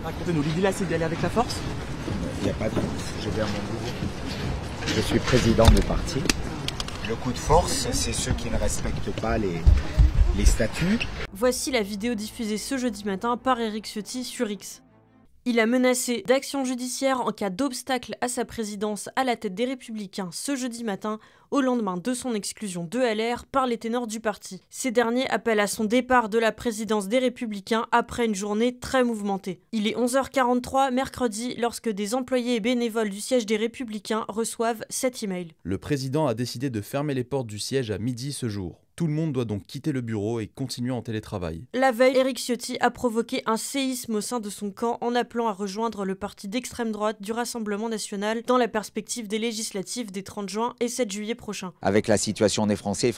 Racontez-nous, l'idée là c'est d'y aller avec la force? Il n'y a pas de force, je vais à mon bureau. Je suis président de parti. Le coup de force, c'est ceux qui ne respectent pas les statuts. Voici la vidéo diffusée ce jeudi matin par Éric Ciotti sur X. Il a menacé d'action judiciaire en cas d'obstacle à sa présidence à la tête des Républicains ce jeudi matin, au lendemain de son exclusion de LR par les ténors du parti. Ces derniers appellent à son départ de la présidence des Républicains après une journée très mouvementée. Il est 11h43 mercredi lorsque des employés et bénévoles du siège des Républicains reçoivent cet email. Le président a décidé de fermer les portes du siège à midi ce jour. Tout le monde doit donc quitter le bureau et continuer en télétravail. La veille, Éric Ciotti a provoqué un séisme au sein de son camp en appelant à rejoindre le parti d'extrême droite du Rassemblement national dans la perspective des législatives des 30 juin et 7 juillet prochains. Avec la situation des Français,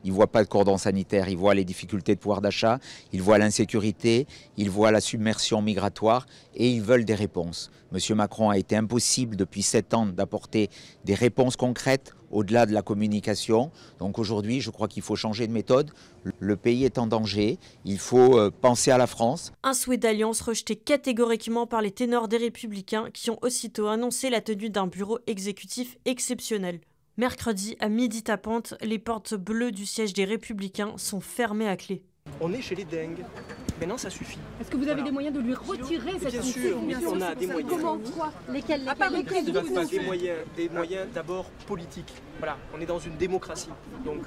ils ne voient pas de cordon sanitaire, ils voient les difficultés de pouvoir d'achat, ils voient l'insécurité, ils voient la submersion migratoire et ils veulent des réponses. Monsieur Macron a été impossible depuis 7 ans d'apporter des réponses concrètes au-delà de la communication. Donc aujourd'hui, je crois qu'il faut changer de méthode. Le pays est en danger, il faut penser à la France. Un souhait d'alliance rejeté catégoriquement par les ténors des Républicains qui ont aussitôt annoncé la tenue d'un bureau exécutif exceptionnel. Mercredi, à midi tapante, les portes bleues du siège des Républicains sont fermées à clé. On est chez les dingues. Maintenant ça suffit. Est-ce que vous avez des moyens de lui retirer cette Bien fonction? sûr, on a des moyens. Comment? Quoi? Lesquels? Des moyens d'abord politiques. Voilà, on est dans une démocratie. Donc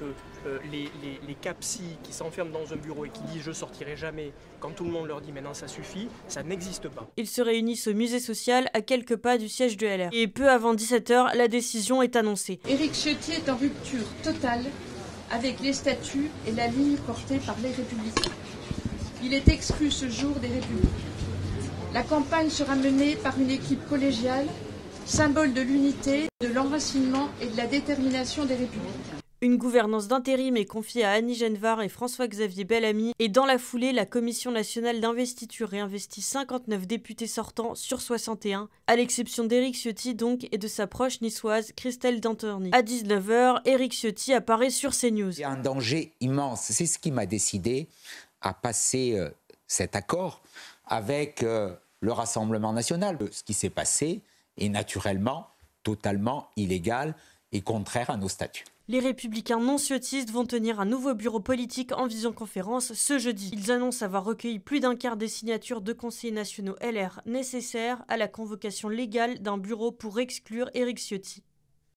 les capsis qui s'enferment dans un bureau et qui disent je sortirai jamais, quand tout le monde leur dit maintenant ça suffit, ça n'existe pas. Ils se réunissent au musée social à quelques pas du siège de LR. Et peu avant 17h, la décision est annoncée. Éric Ciotti est en rupture totale avec les statuts et la ligne portée par les Républicains. Il est exclu ce jour des Républicains. La campagne sera menée par une équipe collégiale, symbole de l'unité, de l'enracinement et de la détermination des Républicains. Une gouvernance d'intérim est confiée à Annie Genevard et François-Xavier Bellamy et dans la foulée, la Commission nationale d'investiture réinvestit 59 députés sortants sur 61, à l'exception d'Éric Ciotti donc et de sa proche niçoise Christelle D'Anthony. À 19h, Éric Ciotti apparaît sur CNews. Il y a un danger immense, c'est ce qui m'a décidé à passer cet accord avec le Rassemblement national. Ce qui s'est passé est naturellement totalement illégal et contraire à nos statuts. Les Républicains non ciotistes vont tenir un nouveau bureau politique en visioconférence ce jeudi. Ils annoncent avoir recueilli plus d'un quart des signatures de conseillers nationaux LR nécessaires à la convocation légale d'un bureau pour exclure Éric Ciotti.